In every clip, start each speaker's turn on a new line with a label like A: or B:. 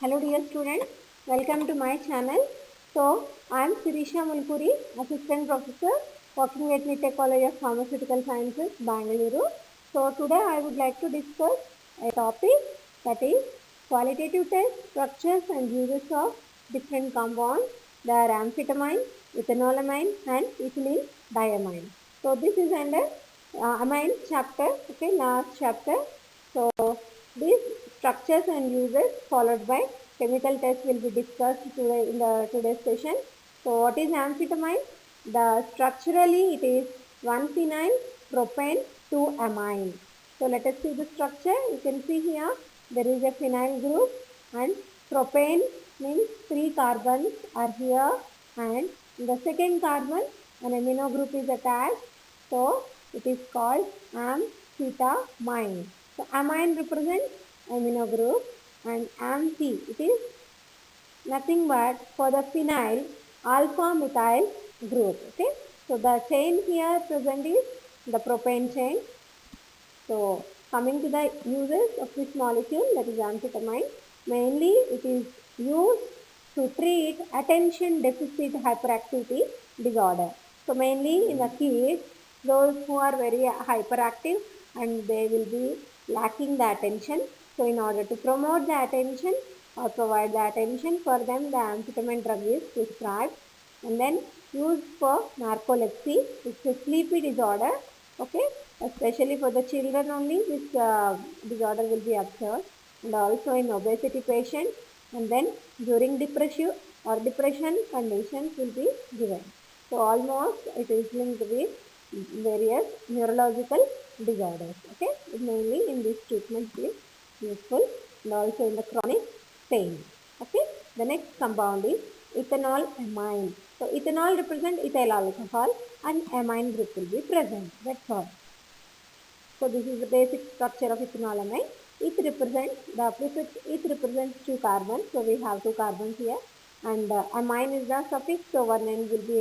A: Hello dear students, welcome to my channel. So I am Sirisha Mulpuri, Assistant Professor working at Nitya College of Pharmaceutical Sciences, Bangalore. So today I would like to discuss a topic that is qualitative test, structures and uses of different compounds. They are amphetamine, ethanolamine and ethylene diamine. So this is under amine chapter, okay, last chapter. So these structures and uses followed by chemical test will be discussed today in the today's session. So what is amphetamine? The structurally it is 1-phenyl propane 2-amine. So let us see the structure. You can see here there is a phenyl group and propane means 3 carbons are here, and in the second carbon an amino group is attached. So it is called amphetamine. So amine represents amino group and amphi it is nothing but for the phenyl alpha methyl group. Okay. So the chain here present is the propane chain. So coming to the uses of this molecule, that is amphetamine, mainly it is used to treat attention deficit hyperactivity disorder. So mainly in the kids, those who are very hyperactive and they will be lacking the attention. So in order to promote the attention or provide the attention for them, the amphetamine drug is prescribed and then used for narcolepsy. It's a sleepy disorder. Okay, especially for the children only this disorder will be observed, and also in obesity patients, and then during depression conditions will be given. So almost it is linked with various neurological disorders. Okay, mainly in this treatment is useful, and also in the chronic pain. Okay, the next compound is ethanol amine. So ethanol represents ethyl alcohol and amine group will be present. That's all. So this is the basic structure of ethanolamine. It represents the prefix. It represents 2 carbons. So we have 2 carbons here, and amine is the suffix. So one end will be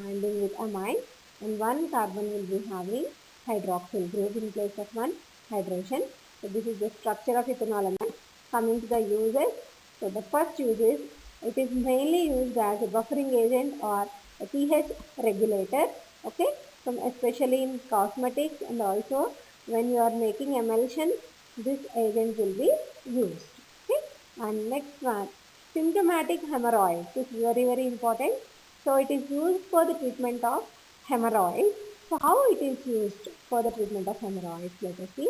A: ending with amine, and one carbon will be having hydroxyl group in place of one hydrogen. So this is the structure of ethanolamine. Coming to the uses. So the first use is it is mainly used as a buffering agent or a pH regulator. Okay, especially in cosmetics, and also when you are making emulsion, this agent will be used. Okay, and next one, symptomatic hemorrhoids. This is very important. So it is used for the treatment of hemorrhoids. So how it is used for the treatment of hemorrhoids? Let us see.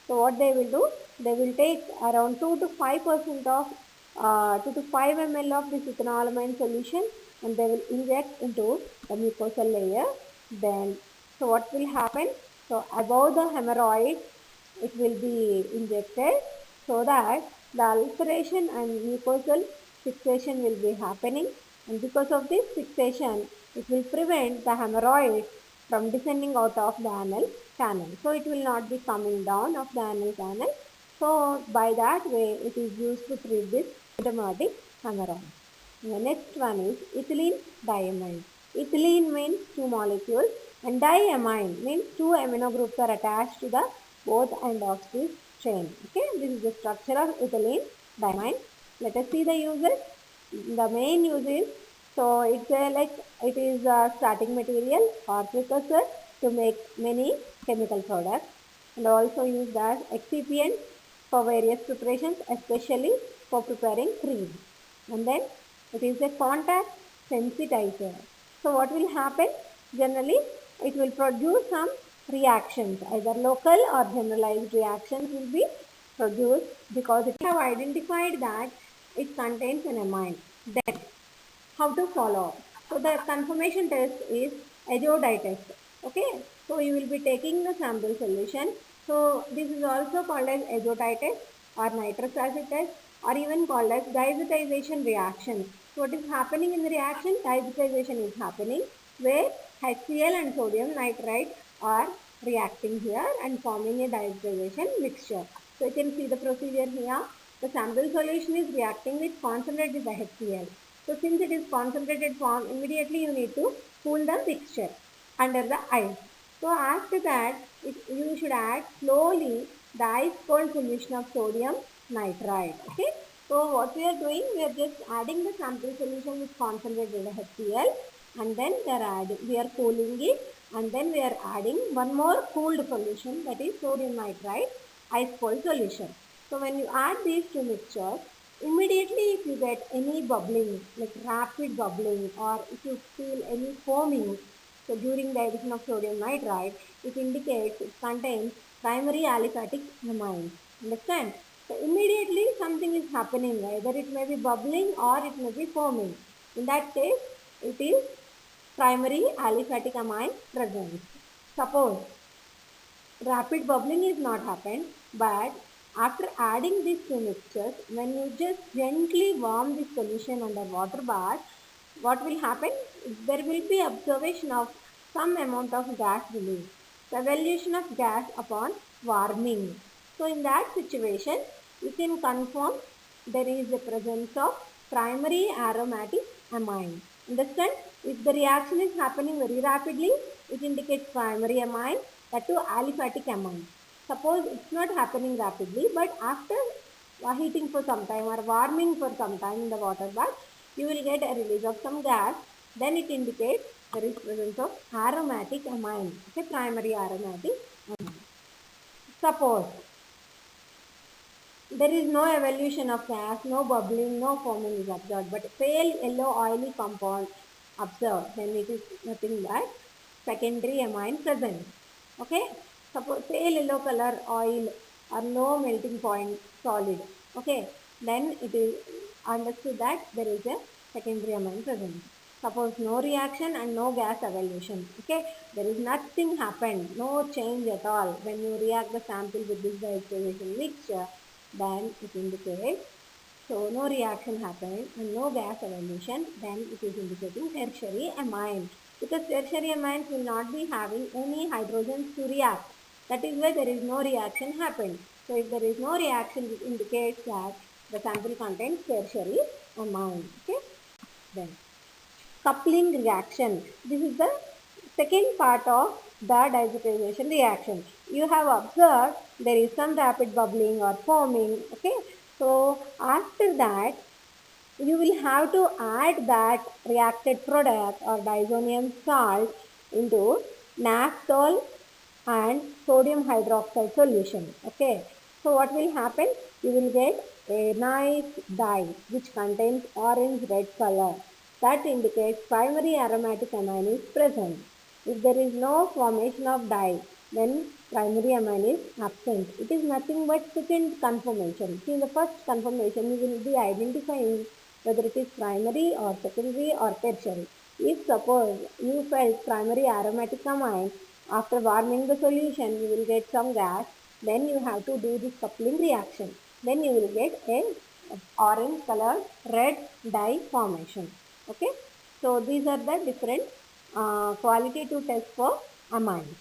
A: So what they will do? They will take around 2 to 5% of 2 to 5 ml of this ethanolamine solution, and they will inject into the mucosal layer. Then, so what will happen? So above the hemorrhoid, it will be injected so that the ulceration and mucosal fixation will be happening, and because of this fixation, it will prevent the hemorrhoid from descending out of the anal canal. So it will not be coming down of the anal canal. So by that way, it is used to treat this symptomatic hemorrhoid. The next one is ethylene diamine. Ethylene means 2 molecules and diamine means 2 amino groups are attached to the both end of this chain. Okay, this is the structure of ethylene diamine. Let us see the uses. The main use is, so it's like it is a starting material or precursor to make many chemical products, and also used as excipient for various preparations, especially for preparing cream. And then it is a contact sensitizer. So what will happen? Generally, it will produce some reactions, either local or generalized reactions will be produced because it have identified that it contains an amine. Then how to follow up? So the confirmation test is azodite test. Okay, so you will be taking the sample solution. So this is also called as azodite test or nitrous acid test, or even called as diazotization reaction. So what is happening in the reaction? Diazotization is happening where HCl and sodium nitrite are reacting here and forming a diazotization mixture. So you can see the procedure here. The sample solution is reacting with concentrated HCl. So since it is concentrated form, immediately you need to cool the mixture under the ice. So after that, you should add slowly the ice cold solution of sodium nitrite. Okay. So what we are doing, we are just adding the sample solution with concentrated HCl, and then we are cooling it, and then we are adding one more cooled solution, that is sodium nitrite ice cold solution. So when you add these two mixtures, immediately if you get any bubbling, like rapid bubbling, or if you feel any foaming, so during the addition of sodium nitrite, it indicates it contains primary aliphatic amines. Understand? So immediately something is happening, either it may be bubbling or it may be foaming. In that case, it is primary aliphatic amine presence. Suppose rapid bubbling is not happened, but after adding these two mixtures, when you just gently warm the solution under water bath, what will happen? There will be observation of some amount of gas release. The evaluation of gas upon warming. So in that situation, you can confirm there is the presence of primary aromatic amine. Understand? If the reaction is happening very rapidly, it indicates primary amine, that too aliphatic amine. Suppose it's not happening rapidly, but after heating for some time or warming for some time in the water bath, you will get a release of some gas. Then it indicates there is presence of aromatic amine, okay, primary aromatic amine. Suppose there is no evolution of gas, no bubbling, no foaming is observed, but pale yellow oily compound observed, then it is nothing but secondary amine present. Okay, suppose pale yellow color oil or no melting point solid. Okay, then it is understood that there is a secondary amine present. Suppose no reaction and no gas evolution. Okay, there is nothing happened, no change at all. When you react the sample with this diazotization mixture, then it indicates, so no reaction happened and no gas evolution, then it is indicating tertiary amine, because tertiary amines will not be having any hydrogens to react. That is why there is no reaction happened. So if there is no reaction, it indicates that the sample contains tertiary amine. Okay, then coupling reaction. This is the second part of the diazotization reaction. You have observed there is some rapid bubbling or foaming. Okay, so after that you will have to add that reacted product or diazonium salt into naphthol and sodium hydroxide solution. Okay, so what will happen? You will get a nice dye which contains orange red color. That indicates primary aromatic amine is present. If there is no formation of dye, then primary amine is absent. It is nothing but second conformation. See, in the first conformation, you will be identifying whether it is primary or secondary or tertiary. If suppose you felt primary aromatic amine, after warming the solution, you will get some gas. Then you have to do this coupling reaction. Then you will get a orange colored red dye formation. Okay. So these are the different qualitative tests for amine.